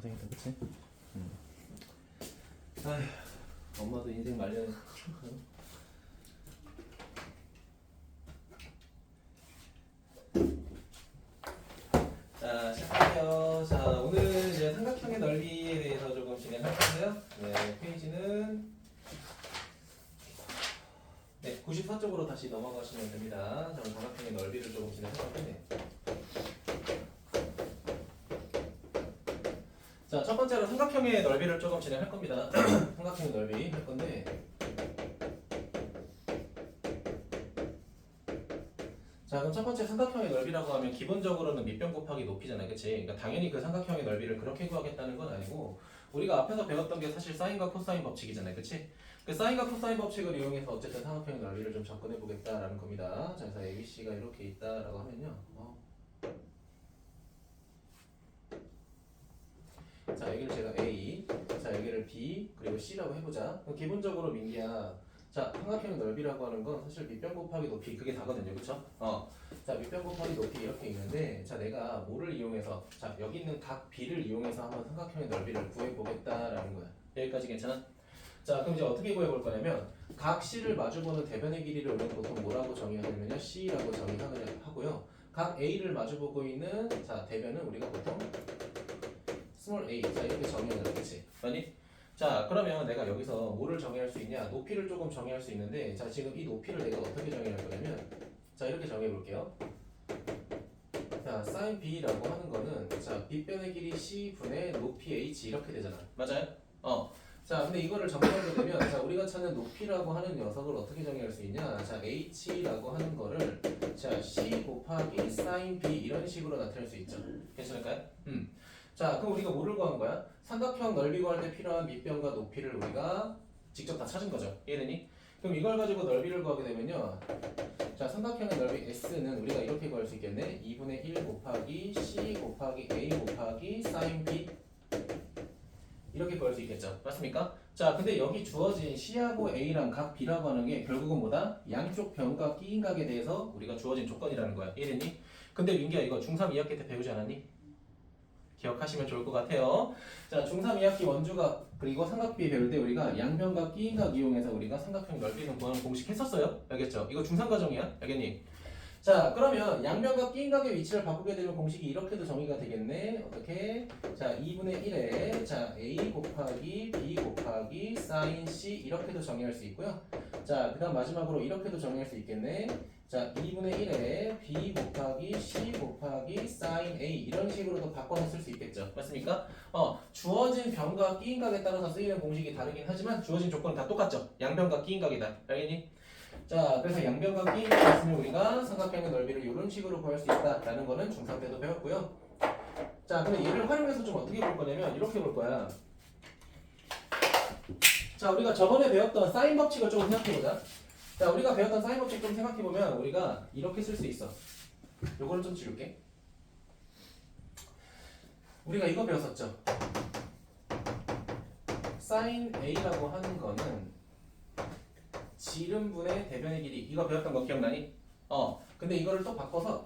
고생했다, 그치? 아휴, 엄마도 인생 말년. 자, 시작할게요. 자, 오늘은 이제 삼각형의 넓이에 대해서 조금 진행할 건데요. 네, 페이지는 94쪽으로 다시 넘어가시면 됩니다. 저는 삼각형의 넓이를 조금 진행할 건데. 자, 첫 번째로 삼각형의 넓이를 조금 진행할 겁니다. 삼각형의 넓이 할 건데. 자, 그럼 첫 번째 삼각형의 넓이라고 하면 기본적으로는 밑변 곱하기 높이잖아요, 그치? 그러니까 당연히 그 삼각형의 넓이를 그렇게 구하겠다는 건 아니고 우리가 앞에서 배웠던 게 사실 사인과 코사인 법칙이잖아요, 그치? 그 사인과 코사인 법칙을 이용해서 어쨌든 삼각형의 넓이를 좀 접근해 보겠다라는 겁니다. 자, 그래서 ABC가 이렇게 있다라고 하면요. 자, 여기를 제가 A, 자, 여기를 B, 그리고 C라고 해보자. 그럼 기본적으로 민기야, 자, 삼각형의 넓이라고 하는 건 사실 밑변 곱하기 높이 그게 다거든요, 그쵸? 자, 밑변 곱하기 높이 이렇게 있는데, 자, 내가 뭐를 이용해서, 자, 여기 있는 각 B를 이용해서 한번 삼각형의 넓이를 구해보겠다라는 거야. 여기까지 괜찮아? 자, 그럼 이제 어떻게 구해볼 거냐면, 각 C를 마주보는 대변의 길이를 우리는 보통 뭐라고 정의하냐면요, C라고 정의하고요. 각 A를 마주보고 있는, 자, 대변은 우리가 보통 스몰 a, 자, 이렇게 정의하는 거지. 맞니? 자, 그러면 내가 여기서 뭐를 정의할 수 있냐? 높이를 조금 정의할 수 있는데, 자, 지금 이 높이를 내가 어떻게 정의할 거냐면, 자, 이렇게 정의해 볼게요. 자, sin b라고 하는 거는, 자, 빗변의 길이 c 분의 높이 h 이렇게 되잖아. 맞아요? 자, 근데 이거를 정의하게 되면, 자, 우리가 찾는 높이라고 하는 녀석을 어떻게 정의할 수 있냐? 자, h라고 하는 거를, 자, c 곱하기 sin b 이런 식으로 나타낼 수 있죠. 괜찮을까요? 자, 그럼 우리가 뭐를 구한 거야? 삼각형 넓이 구할 때 필요한 밑변과 높이를 우리가 직접 다 찾은 거죠. 이해되니? 그럼 이걸 가지고 넓이를 구하게 되면요. 자, 삼각형의 넓이 S는 우리가 이렇게 구할 수 있겠네. 2분의 1 곱하기 C 곱하기 A 곱하기 sin B 이렇게 구할 수 있겠죠. 맞습니까? 자, 근데 여기 주어진 C하고 A랑 각 B라고 하는 게 결국은 뭐다? 양쪽 변과 끼인 각에 대해서 우리가 주어진 조건이라는 거야. 이해됐니? 근데 민기야 이거 중3 2학기 때 배우지 않았니? 기억하시면 좋을 것 같아요. 자, 중3 2학기 원주각 그리고 삼각비 배울 때 우리가 양변과 끼인각 이용해서 우리가 삼각형 넓이는 구하는 공식 했었어요. 알겠죠? 이거 중3 과정이야. 알겠니? 자, 그러면 양변과 끼인각의 위치를 바꾸게 되면 공식이 이렇게도 정의가 되겠네. 어떻게? 자, 2분의 1에 자, A 곱하기 B 곱하기 sin C 이렇게도 정의할 수 있고요. 자, 그 다음 마지막으로 이렇게도 정의할 수 있겠네. 자, 2분의 1에 B 곱하기 C 곱하기 sin A 이런 식으로도 바꿔서 쓸 수 있겠죠. 맞습니까? 주어진 변과 끼인각에 따라서 쓰이는 공식이 다르긴 하지만 주어진 조건은 다 똑같죠. 양변과 끼인각이다. 알겠니? 자, 그래서 양변과 끼인각이 있으면 우리가 삼각형의 넓이를 이런 식으로 구할 수 있다라는 거는 중3 때도 배웠고요. 자, 근데 얘를 활용해서 좀 어떻게 볼 거냐면 이렇게 볼 거야. 자, 우리가 저번에 배웠던 사인 법칙을 조금 생각해보자. 자, 우리가 배웠던 사인 법칙 좀 생각해보면 우리가 이렇게 쓸 수 있어. 요거를 좀 지울게. 우리가 이거 배웠었죠. sin A라고 하는 거는 지름분의 대변의 길이 이거 배웠던 거 기억나니? 근데 이거를 또 바꿔서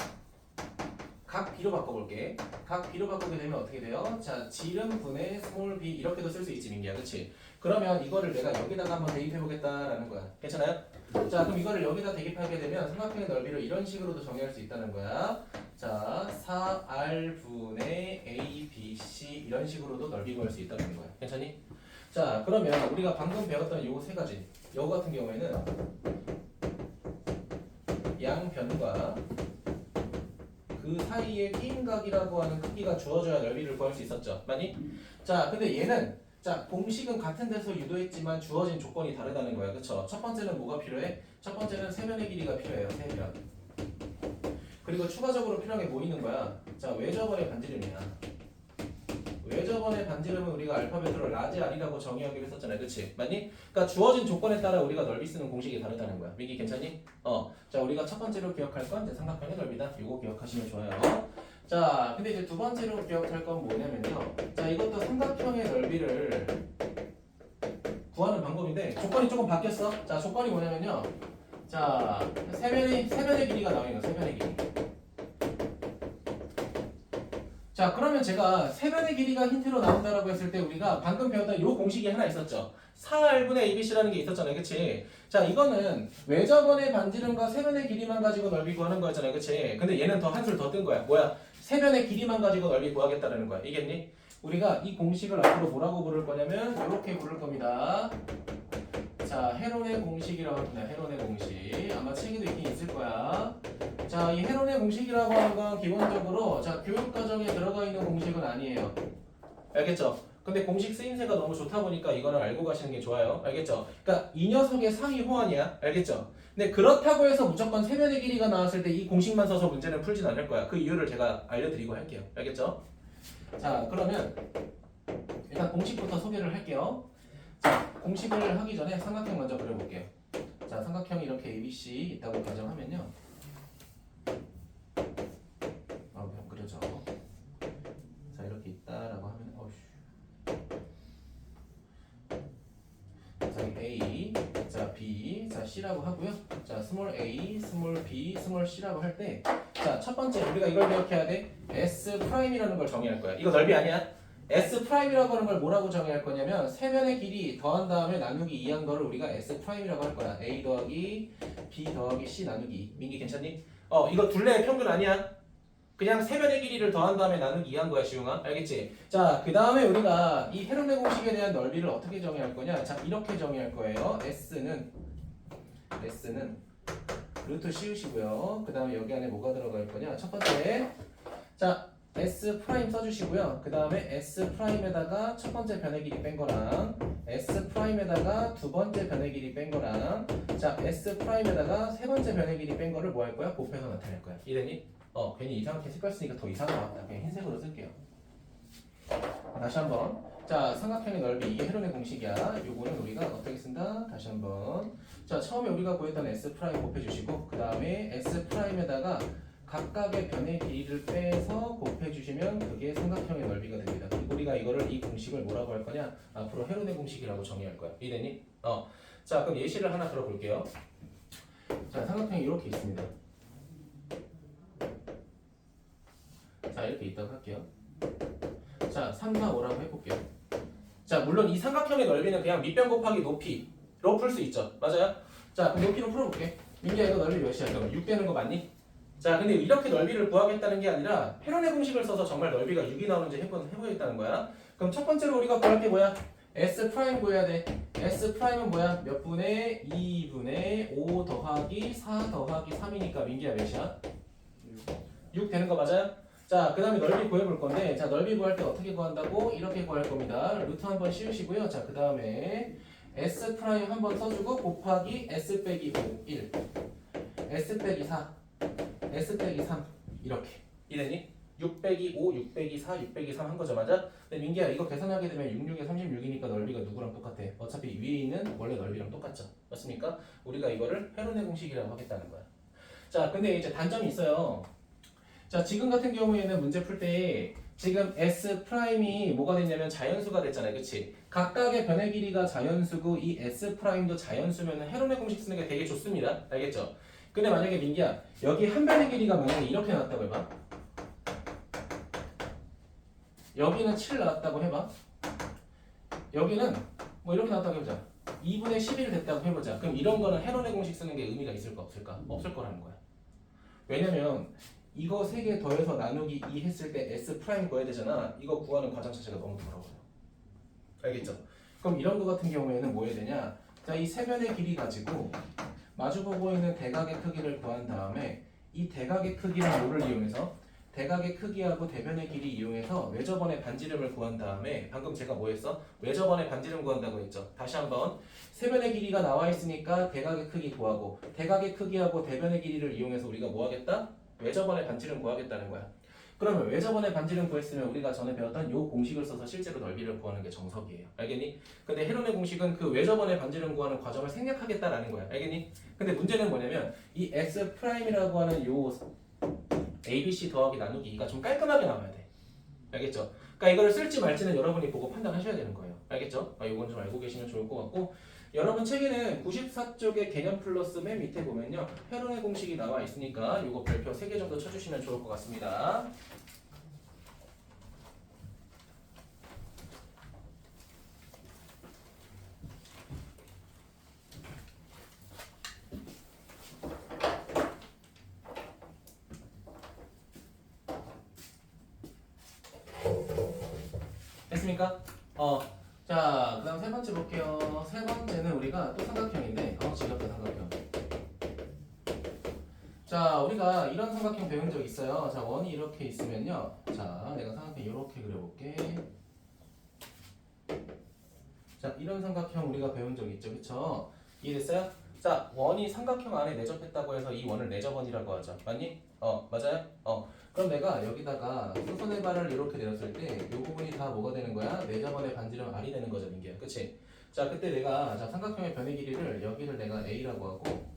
각 B로 바꿔볼게. 각 B로 바꾸게 되면 어떻게 돼요? 자, 지름분의 스몰 b 이렇게도 쓸 수 있지 민기야, 그치? 그러면 이거를 내가 여기다가 한번 대입해보겠다라는 거야. 괜찮아요? 자, 그럼 이거를 여기다 대입하게 되면 삼각형의 넓이를 이런 식으로도 정의할 수 있다는 거야. 자, 4R분의 A, B, C 이런 식으로도 넓이 구할 수 있다는 거야. 괜찮니? 자, 그러면 우리가 방금 배웠던 요 세 가지 요 같은 경우에는 양변과 그 사이에 끼인각이라고 하는 크기가 주어져야 넓이를 구할 수 있었죠. 맞니? 자, 근데 얘는 자, 공식은 같은 데서 유도했지만 주어진 조건이 다르다는 거야. 그쵸? 첫 번째는 뭐가 필요해? 첫 번째는 세변의 길이가 필요해요. 세변. 그리고 추가적으로 필요한 게 뭐 있는 거야? 자, 외접원의 반지름이야. 외접원의 반지름은 우리가 알파벳으로 라지 R이라고 정의하기로 했었잖아요. 그치? 맞니? 그러니까 주어진 조건에 따라 우리가 넓이 쓰는 공식이 다르다는 거야. 미기 괜찮니? 자, 우리가 첫 번째로 기억할 건 이제 삼각형의 넓이다. 이거 기억하시면 좋아요. 자, 근데 이제 두 번째로 기억할 건 뭐냐면요. 자, 이것도 삼각형의 넓이를 구하는 방법인데 조건이 조금 바뀌었어. 자, 조건이 뭐냐면요. 자, 세변의 길이가 나와있는 세변의 길이. 자, 그러면 제가 세변의 길이가 힌트로 나온다라고 했을 때 우리가 방금 배웠던 요 공식이 하나 있었죠. 4R분의 ABC라는 게 있었잖아요. 그치? 자, 이거는 외접원의 반지름과 세변의 길이만 가지고 넓이 구하는 거였잖아요. 그치? 근데 얘는 더 한술 더 뜬 거야. 뭐야? 세변의 길이만 가지고 넓이 구하겠다는 거야. 이겠니? 우리가 이 공식을 앞으로 뭐라고 부를 거냐면 이렇게 부를 겁니다. 자, 헤론의 공식이라고 합니다. 헤론의 공식. 아마 책에도 있긴 있을 거야. 자, 이 헤론의 공식이라고 하는 건 기본적으로 자, 교육과정에 들어가 있는 공식은 아니에요. 알겠죠? 근데 공식 쓰임새가 너무 좋다 보니까 이거는 알고 가시는 게 좋아요. 알겠죠? 그러니까 이 녀석의 상위 호환이야. 알겠죠? 근데 그렇다고 해서 무조건 세변의 길이가 나왔을 때 이 공식만 써서 문제는 풀진 않을 거야. 그 이유를 제가 알려드리고 할게요. 알겠죠? 자, 그러면 일단 공식부터 소개를 할게요. 자, 공식을 하기 전에 삼각형 먼저 그려볼게요. 자, 삼각형이 이렇게 ABC 있다고 가정하면요. 그려져. 자, 이렇게 있다라고 하면 자, A, 자, B, 자, C라고 하고요. 자, 스몰 A, 스몰 B, 스몰 C라고 할 때 자, 첫 번째 우리가 이걸 기억해야 돼. S 프라임이라는 걸 정의할 거야. 이거 넓이 아니야? S 프라임이라고 하는 걸 뭐라고 정의할 거냐면 세변의 길이 더한 다음에 나누기 2한 거를 우리가 S 프라임이라고 할 거야. A 더하기 B 더하기 C 나누기 2. 민기 괜찮니? 이거 둘레의 평균 아니야. 그냥 세변의 길이를 더한 다음에 나누기 2한 거야, 시용아. 알겠지? 자, 그 다음에 우리가 이 헤론의 공식에 대한 넓이를 어떻게 정의할 거냐? 자, 이렇게 정의할 거예요. S는 루트 씌우시고요. 그 다음에 여기 안에 뭐가 들어갈 거냐? 첫 번째, 자, S 프라임 써주시고요. 그 다음에 S 프라임에다가 첫 번째 변의 길이 뺀 거랑 S 프라임에다가 두 번째 변의 길이 뺀 거랑 자, S 프라임에다가 세 번째 변의 길이 뺀 거를 뭐 할 거야? 곱해서 나타낼 거야. 이해되니? 괜히 이상하게 색깔 쓰니까 더 이상한 것 같다. 그냥 흰색으로 쓸게요. 다시 한번. 자, 삼각형의 넓이 이게 헤론의 공식이야. 요거는 우리가 어떻게 쓴다? 다시 한번. 자, 처음에 우리가 구했던 S 프라임 곱해주시고 그 다음에 S 프라임에다가 각각의 변의 길이를 빼서 곱해주시면 그게 삼각형의 넓이가 됩니다. 그리고 우리가 이 공식을 뭐라고 할 거냐? 앞으로 헤론의 공식이라고 정의할 거야. 이해되니? 자, 그럼 예시를 하나 들어볼게요. 자, 삼각형이 이렇게 있습니다. 자, 이렇게 있다고 할게요. 자, 3, 4, 5라고 해볼게요. 자, 물론 이 삼각형의 넓이는 그냥 밑변 곱하기 높이로 풀 수 있죠. 맞아요? 자, 그럼 높이로 풀어볼게. 민기야, 이거 넓이 몇이야? 그럼 6 되는 거 맞니? 자, 근데 이렇게 넓이를 구하겠다는 게 아니라 헤론의 공식을 써서 정말 넓이가 6이 나오는지 해보겠다는 거야. 그럼 첫 번째로 우리가 구할 게 뭐야? S 프라임 구해야 돼. S 프라임은 뭐야? 몇 분의 2분의 5 더하기 4 더하기 3이니까 민기야 몇이야? 6 되는 거 맞아요? 자, 그 다음에 넓이 구해볼 건데, 자, 넓이 구할 때 어떻게 구한다고? 이렇게 구할 겁니다. 루트 한번 씌우시고요. 자, 그 다음에 S 프라임 한번 써주고 곱하기 S 빼기 5, 1. S 빼기 4, S 빼기 3. 이렇게. 이래니? 6 빼기 5, 6 빼기 4, 6 빼기 3 한 거죠, 맞아? 근데 민기야, 이거 계산하게 되면 6, 6에 36이니까 넓이가 누구랑 똑같아? 어차피 위에 있는 원래 넓이랑 똑같죠. 맞습니까? 우리가 이거를 헤론의 공식이라고 하겠다는 거야. 자, 근데 이제 단점이 있어요. 자, 지금 같은 경우에는 문제 풀 때 지금 S 프라임이 뭐가 됐냐면 자연수가 됐잖아요. 그치? 각각의 변의 길이가 자연수고 이 S 프라임도 자연수면 헤론의 공식 쓰는 게 되게 좋습니다. 알겠죠? 근데 만약에 민기야, 여기 한 변의 길이가 만약에 이렇게 나왔다고 해봐. 여기는 7 나왔다고 해봐. 여기는 뭐 이렇게 나왔다고 해보자. 2분의 11 됐다고 해보자. 그럼 이런 거는 헤론의 공식 쓰는 게 의미가 있을까 없을까? 없을 거라는 거야. 왜냐면 이거 3개 더해서 나누기 2 했을 때 S 프라임 구해야 되잖아. 이거 구하는 과정 자체가 너무 더러워요. 알겠죠? 그럼 이런 거 같은 경우에는 뭐 해야 되냐? 자, 이 세 변의 길이 가지고 마주보고 있는 대각의 크기를 구한 다음에 이 대각의 크기랑 뭐를 이용해서 대각의 크기하고 대변의 길이 이용해서 외접원의 반지름을 구한 다음에 방금 제가 뭐 했어? 외접원의 반지름 구한다고 했죠. 다시 한번 세변의 길이가 나와 있으니까 대각의 크기 구하고 대각의 크기하고 대변의 길이를 이용해서 우리가 뭐 하겠다? 외접원의 반지름 구하겠다는 거야. 그러면 외접원의 반지름 구했으면 우리가 전에 배웠던 요 공식을 써서 실제로 넓이를 구하는 게 정석이에요. 알겠니? 근데 헤론의 공식은 그 외접원의 반지름 구하는 과정을 생략하겠다라는 거야. 알겠니? 근데 문제는 뭐냐면 이 S 프라임이라고 하는 요 ABC 더하기 나누기 2가 좀 깔끔하게 나와야 돼. 알겠죠? 그러니까 이거를 쓸지 말지는 여러분이 보고 판단하셔야 되는 거예요. 알겠죠? 이건 좀 알고 계시면 좋을 것 같고 여러분 책에는 94쪽의 개념 플러스 맨 밑에 보면요. 헤론의 공식이 나와 있으니까 이거 별표 3개 정도 쳐주시면 좋을 것 같습니다. 됐습니까? 자, 그 다음 세 번째 볼게요. 세 번째는 우리가 또 삼각형인데, 지겹다 삼각형. 자, 우리가 이런 삼각형 배운 적 있어요. 자, 원이 이렇게 있으면요. 자, 내가 삼각형 이렇게 그려볼게. 자, 이런 삼각형 우리가 배운 적 있죠, 그쵸? 이해됐어요? 자, 원이 삼각형 안에 내접했다고 해서 이 원을 내접원이라고 하죠. 맞니? 맞아요? 그럼 내가 여기다가 수선의 발을 이렇게 내렸을 때 이 부분이 다 뭐가 되는 거야? 내접원의 반지름 R이 되는 거죠, 민기야. 그치? 자, 그때 내가 자, 삼각형의 변의 길이를 여기를 내가 A라고 하고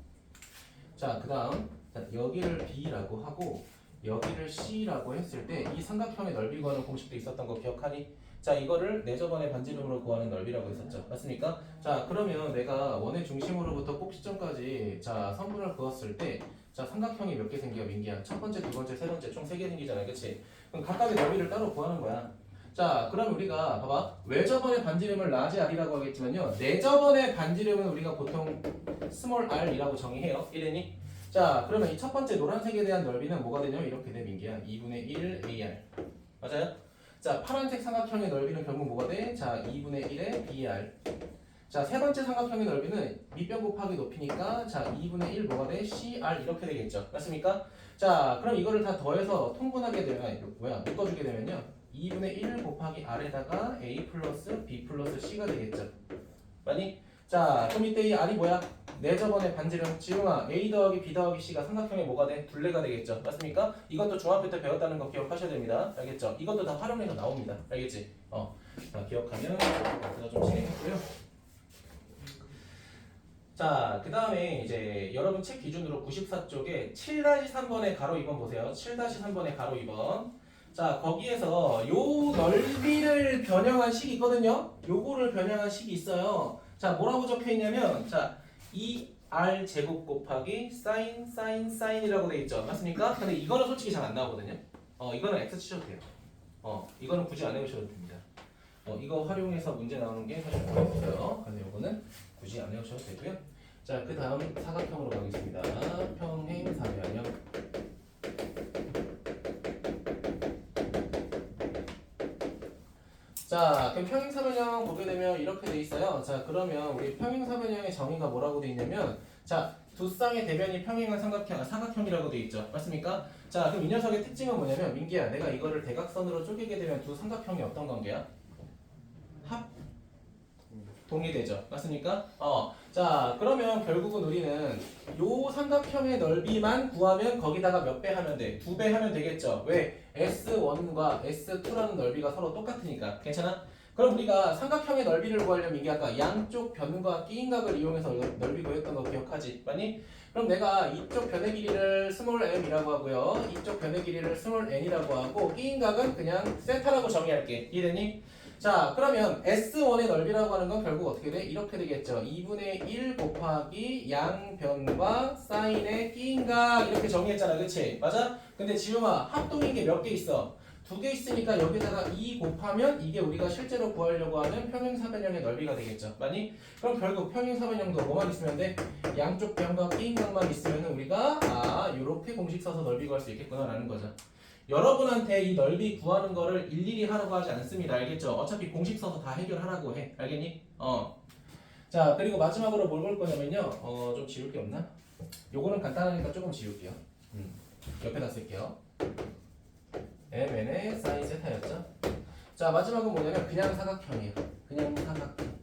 자, 그 다음 여기를 B라고 하고 여기를 C라고 했을 때 이 삼각형의 넓이 구하는 공식도 있었던 거 기억하니? 자, 이거를 내접원의 반지름으로 구하는 넓이라고 했었죠. 맞습니까? 자, 그러면 내가 원의 중심으로부터 꼭지점까지 자, 선분을 그었을 때 자, 삼각형이 몇 개 생겨, 민기야? 첫 번째, 두 번째, 세 번째 총 3개 생기잖아. 그치? 그럼 각각의 넓이를 따로 구하는 거야. 자, 그럼 우리가 봐봐. 외접원의 반지름을 라지 R이라고 하겠지만요. 내접원의 반지름은 우리가 보통 스몰 r이라고 정의해요. 이래니? 자, 그러면 이 첫 번째 노란색에 대한 넓이는 뭐가 되냐면 이렇게 돼, 민기야. 2분의 1 AR. 맞아요? 자, 파란색 삼각형의 넓이는 결국 뭐가 돼? 자, 2분의 1의 BR. 자, 세 번째 삼각형의 넓이는 밑변 곱하기 높이니까 자, 2분의 1 뭐가 돼? CR 이렇게 되겠죠. 맞습니까? 자, 그럼 이거를 다 더해서 통분하게 되면 묶어주게 되면요. 2분의 1 곱하기 R에다가 A 플러스 B 플러스 C가 되겠죠. 맞니? 자, 그럼 이때 이 R이 뭐야? 내접원의 반지름. 지웅아, A 더하기 B 더하기 C가 삼각형의 뭐가 돼? 둘레가 되겠죠. 맞습니까? 이것도 중학교 때 배웠다는 거 기억하셔야 됩니다. 알겠죠? 이것도 다 활용해서 나옵니다. 알겠지? 자, 기억하면 제가 좀 진행했고요. 자, 그 다음에 이제 여러분 책 기준으로 94쪽에 7-3번의 가로 2번 보세요. 7-3번의 가로 2번. 자, 거기에서 요 넓이를 변형한 식이 있거든요. 요거를 변형한 식이 있어요. 자, 뭐라고 적혀 있냐면 자, 2r 제곱 곱하기 사인이라고 돼 있죠. 맞습니까? 근데 이거는 솔직히 잘 안 나오거든요. 이거는 x 치셔도 돼요. 이거는 굳이 안 해오셔도 됩니다. 이거 활용해서 문제 나오는 게 사실 거의 없어요. 근데 이거는 굳이 안 해오셔도 되고요. 자, 그 다음 사각형으로 가겠습니다. 평행 사변형. 자, 그럼 평행사변형 보게 되면 이렇게 돼 있어요. 자, 그러면 우리 평행사변형의 정의가 뭐라고 돼 있냐면 자, 두 쌍의 대변이 평행한 사각형이라고 돼 있죠. 맞습니까? 자, 그럼 이 녀석의 특징은 뭐냐면 민기야, 내가 이거를 대각선으로 쪼개게 되면 두 삼각형이 어떤 관계야? 합? 동의되죠. 맞습니까? 자, 그러면 결국은 우리는 요 삼각형의 넓이만 구하면 거기다가 몇 배 하면 돼? 2배 하면 되겠죠. 왜? S1과 S2라는 넓이가 서로 똑같으니까. 괜찮아? 그럼 우리가 삼각형의 넓이를 구하려면 이게 아까 양쪽 변과 끼인각을 이용해서 넓이 구했던 거 기억하지? 맞니? 그럼 내가 이쪽 변의 길이를 스몰 m이라고 하고요. 이쪽 변의 길이를 스몰 n이라고 하고 끼인각은 그냥 세타라고 정의할게. 이해되니? 자, 그러면 S1의 넓이라고 하는 건 결국 어떻게 돼? 이렇게 되겠죠. 2분의 1 곱하기 양변과 사인의 끼인각 이렇게 정의했잖아. 그치? 맞아? 근데 지용아, 합동인 게 몇 개 있어? 2개 있으니까 여기다가 2 곱하면 이게 우리가 실제로 구하려고 하는 평행사변형의 넓이가 되겠죠. 맞니? 그럼 결국 평행사변형도 뭐만 있으면 돼? 양쪽 변과 끼인각만 있으면 우리가 요렇게 공식 써서 넓이 구할 수 있겠구나 라는 거죠. 여러분한테 이 넓이 구하는 거를 일일이 하라고 하지 않습니다. 알겠죠? 어차피 공식 써서 다 해결하라고 해. 알겠니? 자, 그리고 마지막으로 뭘 볼 거냐면요. 좀 지울 게 없나? 요거는 간단하니까 조금 지울게요. 옆에다 쓸게요. mn의 사인 세타였죠? 자, 마지막은 뭐냐면 그냥 사각형이에요. 그냥 사각형.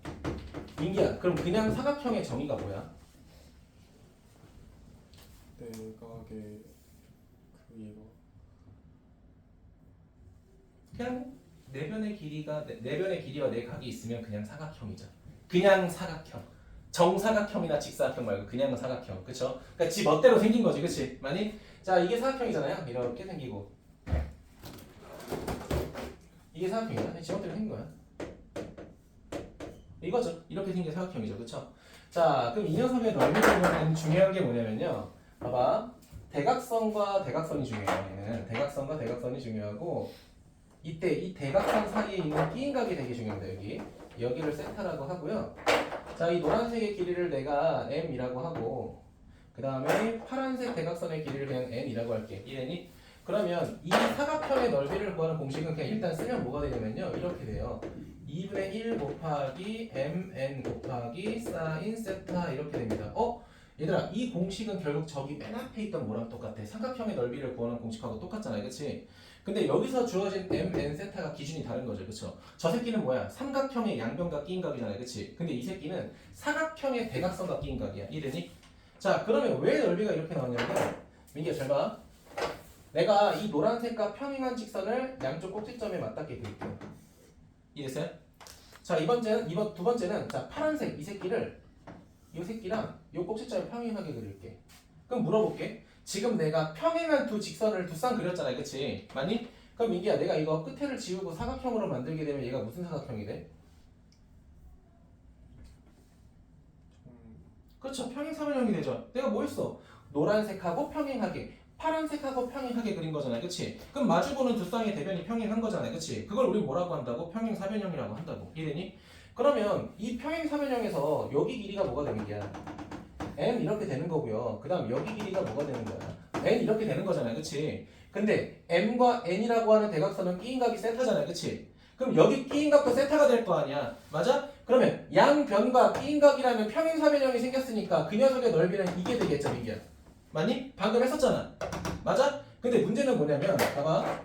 민기야, 그럼 그냥 사각형의 정의가 뭐야? 내각의 크기가 그냥 내변의 길이와 내각이 있으면 그냥 사각형이죠. 그냥 사각형. 정사각형이나 직사각형 말고 그냥 사각형. 그쵸? 그러니까 지 멋대로 생긴 거지. 그치? 많이? 자, 이게 사각형이잖아요. 이렇게 생기고. 이게 사각형이야. 지 멋대로 생긴 거야. 이거죠. 이렇게 생긴 사각형이죠. 그쵸? 자, 그럼 이 녀석의 넓이를 보면 중요한 게 뭐냐면요. 봐봐. 대각선과 대각선이 중요해요. 얘는 대각선과 대각선이 중요하고 이때 이 대각선 사이에 있는 끼인각이 되게 중요합니다. 여기를 세타라고 하고요. 자, 이 노란색의 길이를 내가 m이라고 하고 그 다음에 파란색 대각선의 길이를 그냥 n이라고 할게. 이해니? 그러면 이 사각형의 넓이를 구하는 공식은 그냥 일단 쓰면 뭐가 되냐면요. 이렇게 돼요. 2분의 1 곱하기 mn 곱하기 사인 세타 이렇게 됩니다. 얘들아 이 공식은 결국 저기 맨 앞에 있던 뭐랑 똑같아. 삼각형의 넓이를 구하는 공식하고 똑같잖아요. 그치? 근데 여기서 주어진 mn 세타가 기준이 다른 거죠. 그쵸? 저 새끼는 뭐야? 삼각형의 양변과 끼인각이잖아요. 그치? 근데 이 새끼는 사각형의 대각선과 끼인각이야. 이해되니? 자 그러면 왜 넓이가 이렇게 나왔냐면 민기야 잘 봐. 내가 이 노란색과 평행한 직선을 양쪽 꼭지점에 맞닿게 그릴게요. 이해됐어요? 자 이번 두 번째는 자 파란색 이 새끼를 이 새끼랑 이 꼭지점에 평행하게 그릴게. 그럼 물어볼게. 지금 내가 평행한 두 직선을 두 쌍 그렸잖아요. 그치? 맞니? 그럼 민기야 내가 이거 끝에를 지우고 사각형으로 만들게 되면 얘가 무슨 사각형이 돼? 그렇죠. 평행 사변형이 되죠. 내가 뭐 했어? 노란색하고 평행하게 파란색하고 평행하게 그린 거잖아요. 그치? 그럼 마주보는 두 쌍의 대변이 평행한 거잖아요. 그치? 그걸 우리 뭐라고 한다고? 평행 사변형이라고 한다고. 이해되니? 그러면 이 평행 사변형에서 여기 길이가 뭐가 되는 거야? m 이렇게 되는 거고요. 그 다음 여기 길이가 뭐가 되는 거야? n 이렇게 되는 거잖아요. 그치? 근데 m과 n이라고 하는 대각선은 끼인각이 세타잖아요. 그치? 그럼 여기 끼인각도 세타가 될 거 아니야. 맞아? 그러면 양변과 끼인각이라는 평행사변형이 생겼으니까 그 녀석의 넓이는 이게 되겠죠. 이게 맞니? 방금 했었잖아. 맞아? 근데 문제는 뭐냐면 봐봐.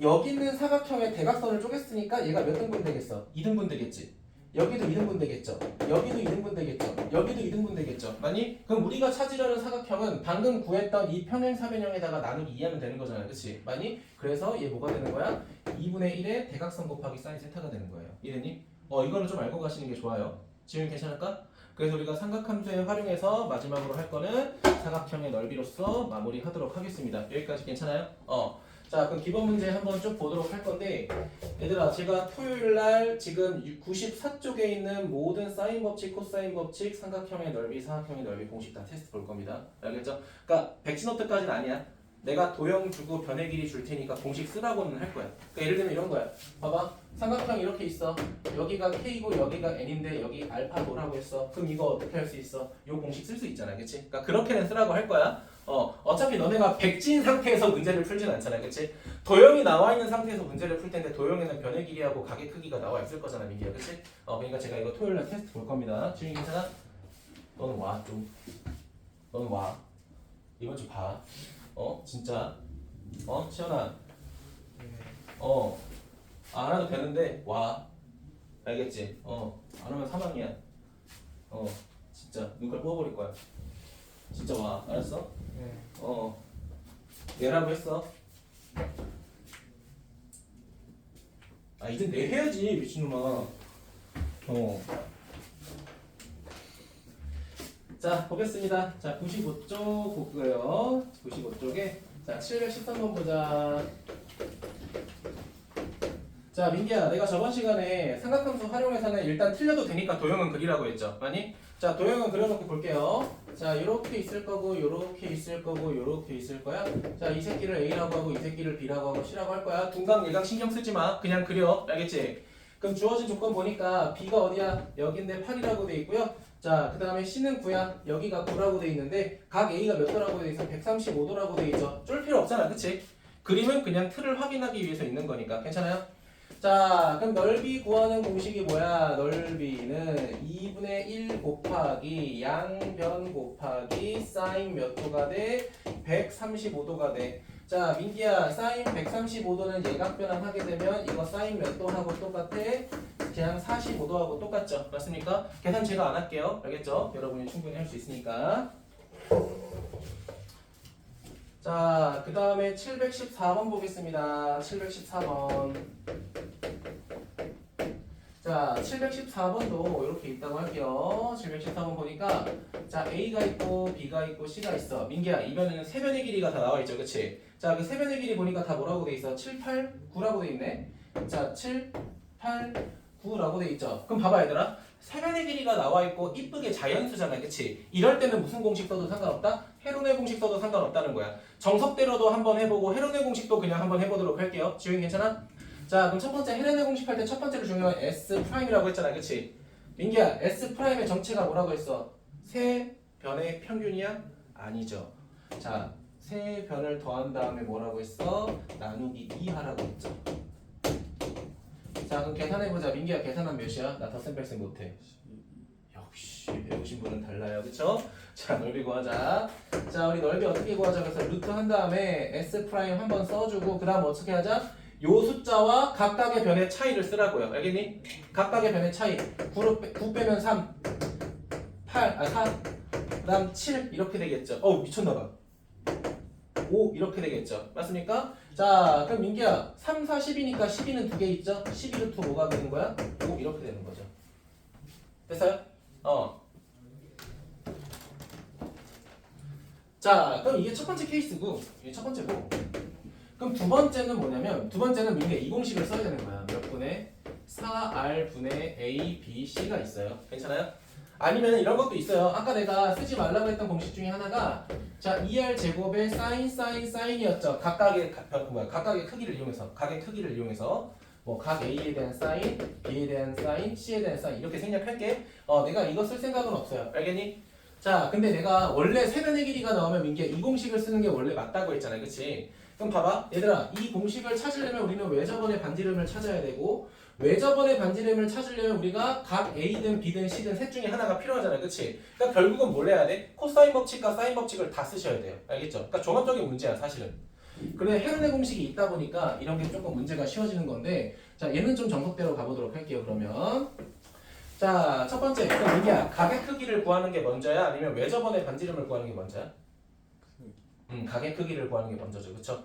여기 있는 사각형의 대각선을 쪼갰으니까 얘가 몇 등분 되겠어? 2등분 되겠지. 여기도 2등분 되겠죠. 여기도 2등분 되겠죠. 여기도 2등분 되겠죠. 맞니? 그럼 우리가 찾으려는 사각형은 방금 구했던 이 평행사변형에다가 나누기 2하면 되는 거잖아요. 그치? 맞니? 그래서 얘 뭐가 되는 거야? 2분의 1의 대각선 곱하기 사인 세타가 되는 거예요. 이해니? 이거는 좀 알고 가시는 게 좋아요. 지금 괜찮을까? 그래서 우리가 삼각함수에 활용해서 마지막으로 할 거는 사각형의 넓이로서 마무리하도록 하겠습니다. 여기까지 괜찮아요? 자 그럼 기본 문제 한번 쭉 보도록 할 건데 얘들아 제가 토요일날 지금 94쪽에 있는 모든 사인 법칙, 코사인 법칙, 삼각형의 넓이, 사각형의 넓이 공식 다 테스트 볼 겁니다. 알겠죠? 그러니까 백지노트까지는 아니야. 내가 도형 주고 변의 길이 줄 테니까 공식 쓰라고는 할 거야. 그러니까 예를 들면 이런 거야. 봐봐. 삼각형 이렇게 있어. 여기가 K고 여기가 N인데 여기 알파 도라고 했어. 그럼 이거 어떻게 할 수 있어? 이 공식 쓸 수 있잖아. 그치? 그러니까 그렇게는 쓰라고 할 거야. 어차피 너네가 백지인 상태에서 문제를 풀진 않잖아. 그치? 도형이 나와 있는 상태에서 문제를 풀 텐데 도형에는 변의 길이하고 각의 크기가 나와 있을 거잖아. 민기야. 그치? 그러니까 제가 이거 토요일날 테스트 볼 겁니다. 지금 괜찮아? 너는 와 좀. 너는 와. 이번 주 봐. 진짜. 시연아. 안 와도 되는데 와. 알겠지? 안 오면 사망이야. 진짜 눈깔 뽑아버릴 거야. 진짜 와. 알았어? 네. 얘라고 했어. 이제 내 해야지 미친놈아. 자 보겠습니다. 자 95쪽 보고요. 95쪽에 자 713번 보자. 자 민기야 내가 저번 시간에 삼각함수 활용해서는 일단 틀려도 되니까 도형은 그리라고 했죠. 맞니? 자 도형은 그려놓고 볼게요. 자 요렇게 있을 거고 요렇게 있을 거고 요렇게 있을 거야. 자 이 새끼를 A라고 하고 이 새끼를 B라고 하고 C라고 할 거야. 둔각 예각 신경 쓰지 마. 그냥 그려. 알겠지? 그럼 주어진 조건 보니까 B가 어디야? 여기인데 8이라고 돼 있고요. 자, 그 다음에 C는 9야. 여기가 9라고 돼 있는데 각 A가 몇 도라고 돼 있어? 135도라고 돼 있죠. 쫄 필요 없잖아. 그치? 그림은 그냥 틀을 확인하기 위해서 있는 거니까. 괜찮아요? 자, 그럼 넓이 구하는 공식이 뭐야? 넓이는 2분의 1 곱하기 양변 곱하기 사인 몇 도가 돼? 135도가 돼. 자, 민기야, 사인 135도는 예각변환 하게 되면 이거 사인 몇 도하고 똑같아? 그냥 45도하고 똑같죠? 맞습니까? 계산 제가 안 할게요. 알겠죠? 여러분이 충분히 할 수 있으니까. 자, 그 다음에 714번 보겠습니다. 714번. 자, 714번도 이렇게 있다고 할게요. 714번 보니까 자, A가 있고 B가 있고 C가 있어. 민기야, 이변에는 세 변의 길이가 다 나와 있죠. 그치? 자, 그 세 변의 길이 보니까 다 뭐라고 돼 있어? 7, 8, 9라고 돼 있네. 자, 7, 8, 9라고 돼 있죠. 그럼 봐봐 얘들아. 세 변의 길이가 나와 있고 이쁘게 자연수잖아. 그치? 이럴 때는 무슨 공식 써도 상관없다? 헤론의 공식 써도 상관없다는 거야. 정석대로도 한번 해보고 헤론의 공식도 그냥 한번 해보도록 할게요. 지훈이 괜찮아? 자, 그럼 첫 번째 헤론의 공식 할 때 첫 번째로 중요한 S'이라고 했잖아. 그치? 민기야, S'의 정체가 뭐라고 했어? 세 변의 평균이야? 아니죠. 자, 세 변을 더한 다음에 뭐라고 했어? 나누기 2 하라고 했죠. 자 그럼 계산해보자. 민기야 계산한 몇이야? 나 덧셈 뺄셈 못해. 역시 배우신 분은 달라요. 그쵸? 자 넓이 구하자. 자 우리 넓이 어떻게 구하자. 그래서 루트 한 다음에 S 프라임 한번 써주고 그 다음 어떻게 하자? 요 숫자와 각각의 변의 차이를 쓰라고요. 알겠니? 각각의 변의 차이 9 빼면 3 4 그 다음 7 이렇게 되겠죠. 미쳤나봐. 5 이렇게 되겠죠. 맞습니까? 자 그럼 민기야 3, 4, 10이니까 12는 두 개 있죠? 12루트 5가 되는 거야? 5 이렇게 되는 거죠. 됐어요? 자 그럼 이게 첫 번째 케이스고 이게 첫 번째고 그럼 두 번째는 뭐냐면 두 번째는 민기야 이 공식을 써야 되는 거야. 몇 분의 4R 분의 A, B, C가 있어요. 괜찮아요? 아니면 이런 것도 있어요. 아까 내가 쓰지 말라고 했던 공식 중에 하나가 자 2R 제곱의 사인이었죠. 각각의 크기를 이용해서 각의 크기를 이용해서 뭐 각 A에 대한 사인, B에 대한 사인, C에 대한 사인 이렇게 생략할게. 내가 이거 쓸 생각은 없어요. 알겠니? 자 근데 내가 원래 세변의 길이가 나오면 민기야 이 공식을 쓰는 게 원래 맞다고 했잖아. 그치? 그럼 봐봐 얘들아 이 공식을 찾으려면 우리는 외접원의 반지름을 찾아야 되고 외접원의 반지름을 찾으려면 우리가 각 A든 B든 C든 셋 중에 하나가 필요하잖아요. 그치? 그러니까 결국은 뭘 해야 돼? 코사인 법칙과 사인 법칙을 다 쓰셔야 돼요. 알겠죠? 그러니까 종합적인 문제야 사실은. 그런데 헤르네 공식이 있다 보니까 이런 게 조금 문제가 쉬워지는 건데 자 얘는 좀 정석대로 가보도록 할게요. 그러면 자 첫 번째 그럼 민기야 각의 크기를 구하는 게 먼저야? 아니면 외접원의 반지름을 구하는 게 먼저야? 각의 크기를 구하는 게 먼저죠. 그쵸?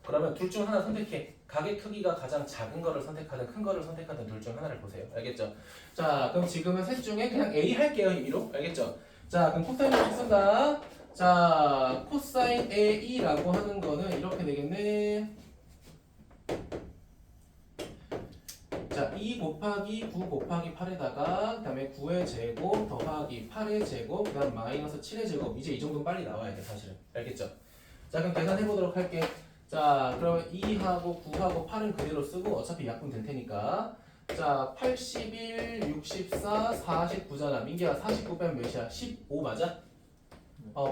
그러면 둘 중 하나 선택해. 각의 크기가 가장 작은 거를 선택하든 큰 거를 선택하든 둘 중 하나를 보세요. 알겠죠? 자, 그럼 지금은 셋 중에 그냥 A 할게요. 임의로. 알겠죠? 자, 그럼 코사인 법칙 쓴다. 자, 코사인 A라고 하는 거는 이렇게 되겠네. 자, 2 곱하기 9 곱하기 8에다가 그 다음에 9의 제곱 더하기 8의 제곱 그 다음 마이너스 7의 제곱 이제 이 정도는 빨리 나와야 돼 사실은. 알겠죠? 자 그럼 계산해보도록 할게. 자 그러면 2하고 9하고 8은 그대로 쓰고 어차피 약분 될 테니까 자 81, 64, 49잖아. 민기야 49 빼면 몇이야? 15 맞아?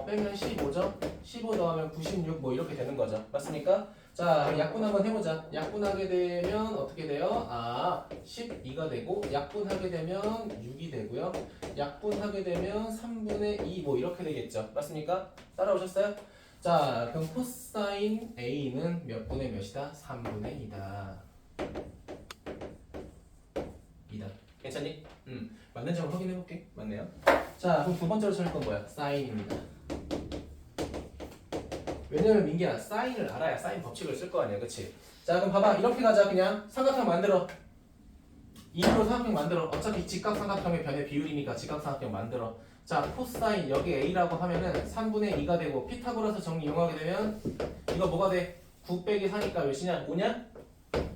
빼면 15죠? 15 더하면 96 뭐 이렇게 되는 거죠. 맞습니까? 자 약분 한번 해보자. 약분하게 되면 어떻게 돼요? 12가 되고 약분하게 되면 6이 되고요. 약분하게 되면 3분의 2 뭐 이렇게 되겠죠. 맞습니까? 따라오셨어요? 자 그럼 코사인 A는 몇 분의 몇이다? 3분의 2다. 괜찮니? 맞는지 한번 확인해볼게. 맞네요. 자 그럼 두 번째로 찾을 건 뭐야? 사인입니다. 왜냐면 민기야 사인을 알아야 사인 법칙을 쓸 거 아니야. 그치? 자 그럼 봐봐 이렇게 가자. 그냥 삼각형 만들어. 2로 삼각형 만들어. 어차피 직각삼각형의 변의 비율이니까 직각삼각형 만들어. 자 코사인 여기 A라고 하면은 3분의 2가 되고 피타고라스 정리 이용하게 되면 이거 뭐가 돼? 9 빼기 4니까 몇이냐? 5냐?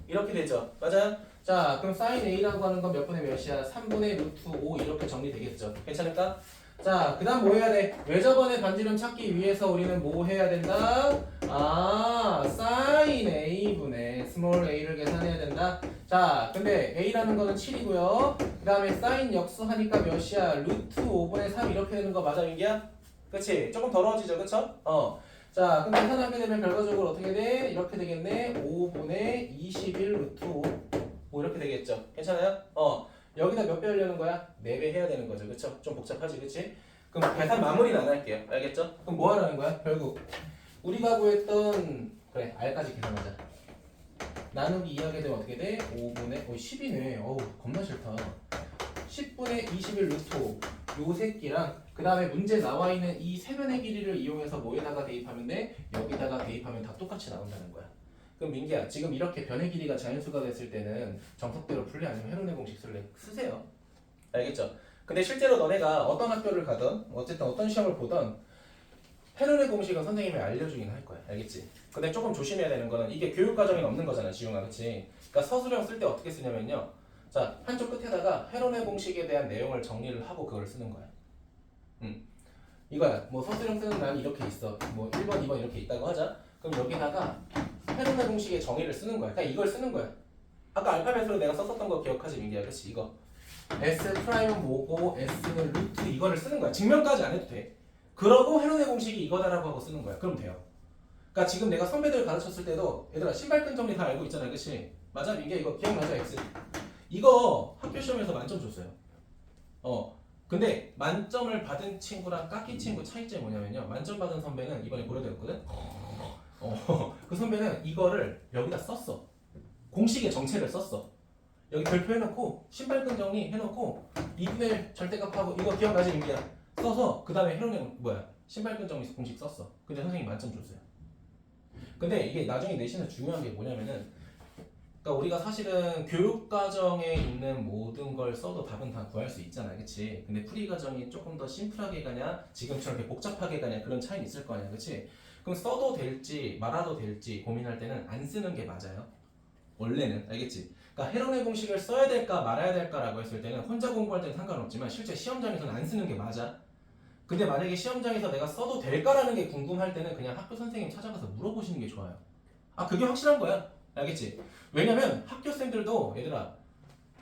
이렇게 되죠. 맞아요? 자 그럼 사인 A라고 하는 건 몇 분의 몇이야? 3분의 루트 5 이렇게 정리되겠죠. 괜찮을까? 자 그 다음 뭐 해야 돼? 외접원의 반지름 찾기 위해서 우리는 뭐 해야 된다? 사인 A분의 스몰 a를 계산해야 된다. 자 근데 A라는 거는 7이고요 그 다음에 사인 역수하니까 몇이야? 루트 5분의 3 이렇게 되는 거 맞아 민기야? 그치? 조금 더러워지죠 그쵸? 자 그럼 계산하게 되면 결과적으로 어떻게 돼? 이렇게 되겠네. 5분의 21 루트 5 뭐 이렇게 되겠죠. 괜찮아요? 여기다 몇 배 하려는 거야? 4배 해야 되는 거죠. 그쵸? 좀 복잡하지 그치? 그럼 계산 마무리는 안 할게요. 알겠죠? 그럼 뭐 하라는 거야? 결국 우리가 구했던 그래 R까지 계산하자. 나누기 2하게 되면 어떻게 돼? 5분의 10이네. 어우 겁나 싫다. 10분의 21 루트 5 요 새끼랑 그 다음에 문제 나와 있는 이 세변의 길이를 이용해서 뭐에다가 대입하면 돼? 여기다가 대입하면 다 똑같이 나온다는 거야. 그럼 민기야 지금 이렇게 변의 길이가 자연수가 됐을 때는 정석대로 풀래 아니면 헤론의 공식 쓸래? 쓰세요. 알겠죠? 근데 실제로 너네가 어떤 학교를 가든 어쨌든 어떤 시험을 보든 헤론의 공식은 선생님이 알려주긴 할 거야. 알겠지? 근데 조금 조심해야 되는 거는 이게 교육과정에 없는 거잖아 지용아. 그치? 그러니까 서술형 쓸 때 어떻게 쓰냐면요 자 한쪽 끝에다가 헤론의 공식에 대한 내용을 정리를 하고 그걸 쓰는 거야. 이거야. 뭐 서술형 쓰는 난 이렇게 있어. 뭐 1번, 2번 이렇게 있다고 하자. 그럼 여기다가 헤론의 공식의 정의를 쓰는 거야. 그냥 이걸 쓰는 거야. 아까 알파벳으로 내가 썼었던 거 기억하지 민기야. 그치? 이거 S 프라임은 뭐고 S는 루트 이거를 쓰는 거야. 증명까지 안 해도 돼. 그러고 헤론의 공식이 이거다라고 하고 쓰는 거야. 그럼 돼요. 그러니까 지금 내가 선배들 가르쳤을 때도 얘들아 신발끈 정리 다 알고 있잖아, 그렇지? 맞아, 민기야 이거 기억나죠, X? 이거 학교 시험에서 만점 줬어요. 근데 만점을 받은 친구랑 깎인 친구 차이점이 뭐냐면요. 만점 받은 선배는 이번에 고려대였거든. 그 선배는 이거를 여기다 썼어. 공식의 정체를 썼어. 여기 별표 해놓고 신발끈 정리 해놓고 2분의 1 절대값하고 이거 기억나지, 민기야? 써서 그 다음에 해놓은 뭐야? 신발끈 정리 공식 썼어. 근데 선생님 만점 줬어요. 근데 이게 나중에 내신에 중요한 게 뭐냐면은, 그러니까 우리가 사실은 교육 과정에 있는 모든 걸 써도 답은 다 구할 수 있잖아, 그렇지? 근데 풀이 과정이 조금 더 심플하게 가냐, 지금처럼 이렇게 복잡하게 가냐 그런 차이는 있을 거 아니야, 그렇지? 그럼 써도 될지 말아도 될지 고민할 때는 안 쓰는 게 맞아요. 원래는, 알겠지? 그러니까 헤론의 공식을 써야 될까 말아야 될까라고 했을 때는 혼자 공부할 때는 상관없지만 실제 시험장에서는 안 쓰는 게 맞아. 근데 만약에 시험장에서 내가 써도 될까라는 게 궁금할 때는 그냥 학교 선생님 찾아가서 물어보시는 게 좋아요. 아, 그게 확실한 거야. 알겠지? 왜냐면 학교생들도 얘들아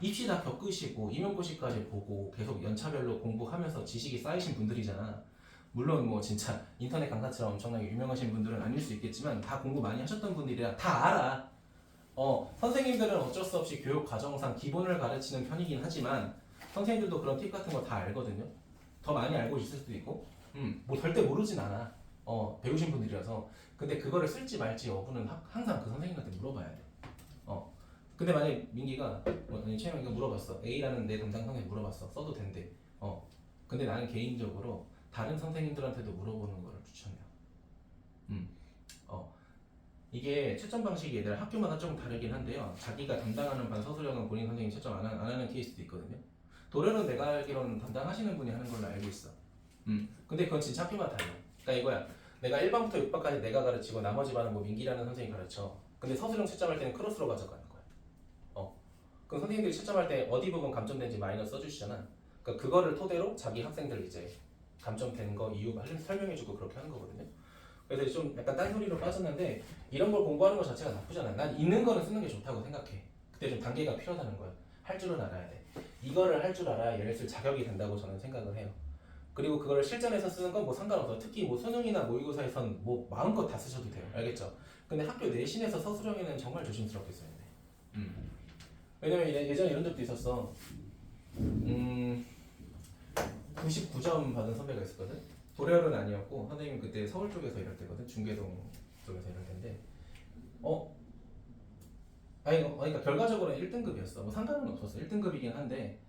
입시 다 겪으시고 임용고시까지 보고 계속 연차별로 공부하면서 지식이 쌓이신 분들이잖아. 물론 뭐 진짜 인터넷 강사처럼 엄청나게 유명하신 분들은 아닐 수 있겠지만 다 공부 많이 하셨던 분들이라 다 알아. 선생님들은 어쩔 수 없이 교육 과정상 기본을 가르치는 편이긴 하지만 선생님들도 그런 팁 같은 거 다 알거든요. 더 많이 알고 있을 수도 있고, 뭐 절대 모르진 않아. 배우신 분들이라서. 근데 그거를 쓸지 말지 여부는 항상 그 선생님한테 물어봐야 돼. 근데 만약에 민기가, 아니 채영이가 물어봤어. A라는 내 담당 선생님 물어봤어. 써도 된대. 근데 나는 개인적으로 다른 선생님들한테도 물어보는 거를 추천해요. 이게 채점 방식이 얘들 학교마다 좀 다르긴 한데요. 자기가 담당하는 반 서술형은 본인 선생님이 채점 안 하는 케이스도 있거든요. 도료는 내가 알기로는 담당하시는 분이 하는 걸로 알고 있어. 근데 그건 진짜 학교마다 달라. 그러니까 이거야. 내가 1반부터 6반까지 내가 가르치고 나머지 반은 뭐 민기라는 선생님이 가르쳐. 근데 서술형 채점할 때는 크로스로 가져가는 거야. 그럼 선생님들이 채점할 때 어디 부분 감점된지 마이너스 써주시잖아. 그러니까 그거를 토대로 자기 학생들 이제 감점된 거 이유 설명해주고 그렇게 하는 거거든요. 그래서 좀 약간 딴소리로 빠졌는데 이런 걸 공부하는 것 자체가 나쁘지 않아. 난 있는 거는 쓰는 게 좋다고 생각해. 그때 좀 단계가 필요하다는 거야. 할 줄은 알아야 돼. 이거를 할 줄 알아야 얘를 쓸 자격이 된다고 저는 생각을 해요. 그리고 그거를 실전에서 쓰는 건 뭐 상관없어. 특히 뭐 수능이나 모의고사에선 뭐 마음껏 다 쓰셔도 돼요. 알겠죠? 근데 학교 내신에서 서술형에는 정말 조심스럽게 써야 돼. 왜냐면 예전에 이런 적도 있었어. 99점 받은 선배가 있었거든. 도래열은 아니었고 선생님 그때 서울 쪽에서 일할 때거든. 중계동 쪽에서 일할 텐데 그러니까 결과적으로는 1등급이었어. 뭐 상관은 없었어. 1등급이긴 한데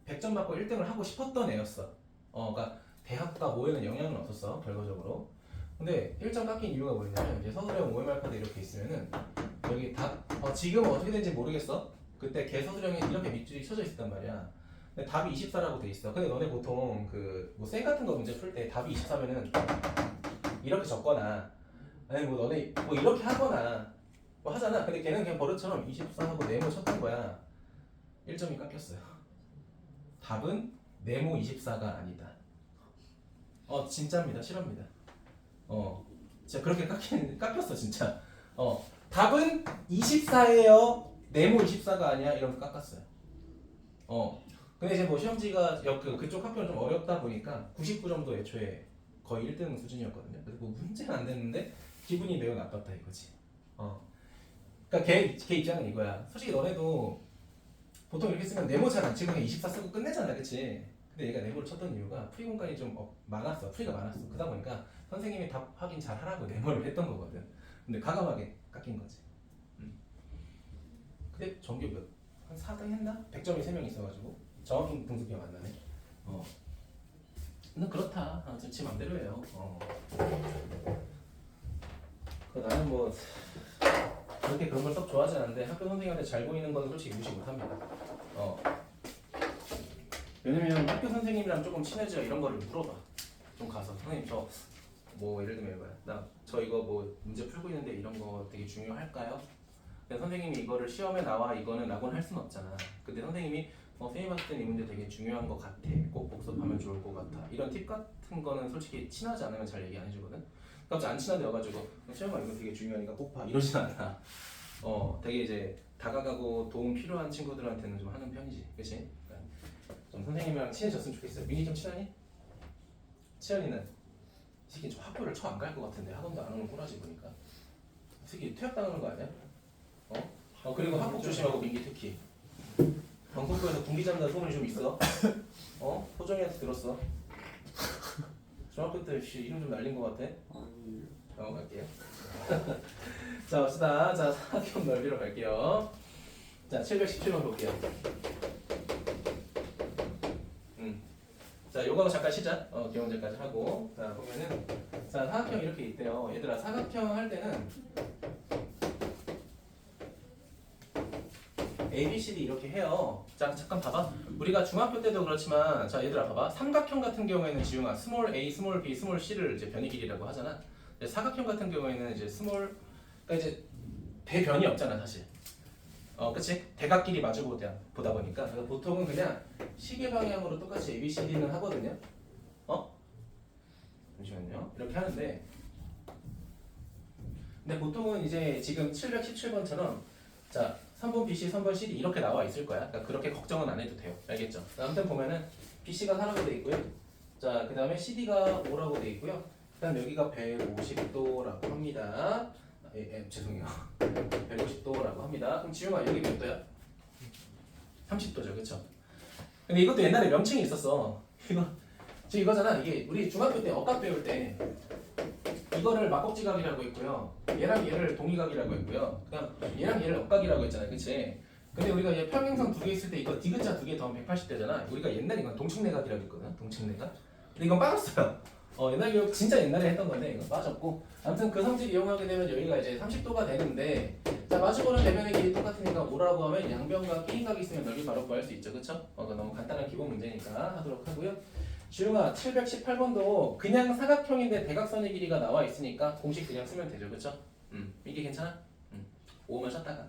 100점 맞고 1등을 하고 싶었던 애였어. 그러니까 대학과 뭐에는 영향은 없었어. 결과적으로. 근데 1점 깎인 이유가 뭐였냐면 이제 서술형 OMR 카드 이렇게 있으면은 여기 답 지금 어떻게 된지 모르겠어. 그때 개 서술형에 이렇게 밑줄이 쳐져 있었단 말이야. 근데 답이 24라고 돼 있어. 근데 너네 보통 그뭐쌤 같은 거 문제 풀 때 답이 24면은 이렇게 적거나 아니 뭐 너네 뭐 이렇게 하거나 뭐 하잖아. 근데 걔는 그냥 버릇처럼 24하고 네모 쳤던 거야. 1점이 깎였어요. 답은 네모 24가 아니다. 진짜입니다. 실화입니다. 진짜 그렇게 깎였어 진짜. 답은 24예요. 네모 24가 아니야. 이러면서 깎았어요. 근데 이제 뭐 시험지가 그쪽 학교는 좀 어렵다 보니까 99점도 애초에 거의 1등 수준이었거든요. 그래서 뭐 문제는 안 됐는데 기분이 매우 나빴다 이거지. 그러니까 걔 입장은 이거야. 솔직히 너네도 보통 이렇게 쓰면 네모 잘 안 치고 그냥 24 쓰고 끝내잖아, 그치? 근데 얘가 네모를 쳤던 이유가 풀이 공간이 좀 많았어. 풀이가 많았어. 그러다 보니까 선생님이 답 확인 잘 하라고 네모를 했던 거거든. 근데 과감하게 깎인 거지. 근데 전교 한 4등 했나? 100점이 3명 있어가지고 정확히 등수 기억 안 나네. 근데 그렇다. 지 맘대로예요. 나는 뭐 그렇게 그런 걸 썩 좋아하지 않는데 학교 선생님한테 잘 보이는 건 솔직히 무시 못합니다. 왜냐면 학교 선생님이랑 조금 친해져 이런 거를 물어봐. 좀 가서 선생님 저 뭐 예를 들면 이거야. 나 저 이거 뭐 문제 풀고 있는데 이런 거 되게 중요할까요? 근데 선생님이 이거를 시험에 나와 이거는 라고는 할 수는 없잖아. 근데 선생님이 선생님 봤을 땐 이 문제 되게 중요한 것 같아. 꼭 복습하면 좋을 것 같아. 이런 팁 같은 거는 솔직히 친하지 않으면 잘 얘기 안 해주거든. 갑자기 안 친한데 와가지고 시험아 이거 되게 중요하니까 꼭 봐. 이러진 않아. 되게 이제 다가가고 도움 필요한 친구들한테는 좀 하는 편이지. 그치? 좀 선생님이랑 친해졌으면 좋겠어요. 민희 좀 친하니? 치연이는? 새끼 좀 학교를 쳐 안 갈 것 같은데 학원도 안 오는 꼬라지 보니까 이 새끼 퇴학당하는 거 아니야? 그리고 학폭 조심하고 민기 특히 방송국에서 군기 잡는다는 소문이 좀 있어. 호정이한테 들었어. 중학교 때 이름 좀 날린 것 같아. 아니 갈게요. 자 봅시다. 자 사각형 넓이로 갈게요. 자 717번 볼게요. 자 요거 잠깐 쉬자. 기원제까지 하고 자 보면은 자 사각형 이렇게 있대요. 얘들아 사각형 할 때는 A, B, C, D 이렇게 해요. 자 잠깐 봐봐. 우리가 중학교 때도 그렇지만 자 얘들아 봐봐. 삼각형 같은 경우에는 지용아 스몰 A, 스몰 B, 스몰 C를 이제 변이 길이라고 하잖아. 근데 사각형 같은 경우에는 이제 스몰 그러니까 이제 대변이 없잖아 사실. 그치? 대각끼리 마주 보다 보니까 그래서 보통은 그냥 시계 방향으로 똑같이 A, B, C, D는 하거든요. 잠시만요. 이렇게 하는데 근데 보통은 이제 지금 717번처럼 자 3번 BC, 3번 CD 이렇게 나와 있을 거야. 그러니까 그렇게 걱정은 안 해도 돼요. 알겠죠? 아무튼 보면은 BC가 4라고 돼 있고요. 자, 그 다음에 CD가 5라고 돼 있고요. 그 다음 여기가 150도라고 합니다. 죄송해요. 150도라고 합니다. 그럼 지용아 여기 몇 도야? 30도죠, 그렇죠? 근데 이것도 옛날에 명칭이 있었어. 지금 이거잖아. 이게 우리 중학교 때 억각 배울 때 이거를 막곡지각이라고 했고요. 얘랑 얘를 동의각이라고 했고요. 그다음 얘랑 얘를 억각이라고 했잖아요, 그렇지? 근데 우리가 얘 평행선 두 개 있을 때 이거 디귿자 두 개 더하면 180대잖아. 우리가 옛날에 이건 동측내각이라고 했거든. 동측내각. 근데 이건 빠졌어요. 옛날 교육 진짜 옛날에 했던 건데 이거 빠졌고. 아무튼 그 성질 이용하게 되면 여기가 이제 30도가 되는데 자 마주보는 대면의 길이 똑같으니까 5라고 하면 양변과 끼인각이 있으면 넓이 바로 구할 수 있죠, 그렇죠? 그거 너무 간단한 기본 문제니까 하도록 하고요. 주영아 718번도 그냥 사각형인데 대각선의 길이가 나와 있으니까 공식 그냥 쓰면 되죠, 그렇죠? 이게 괜찮아? 5만 쳤다가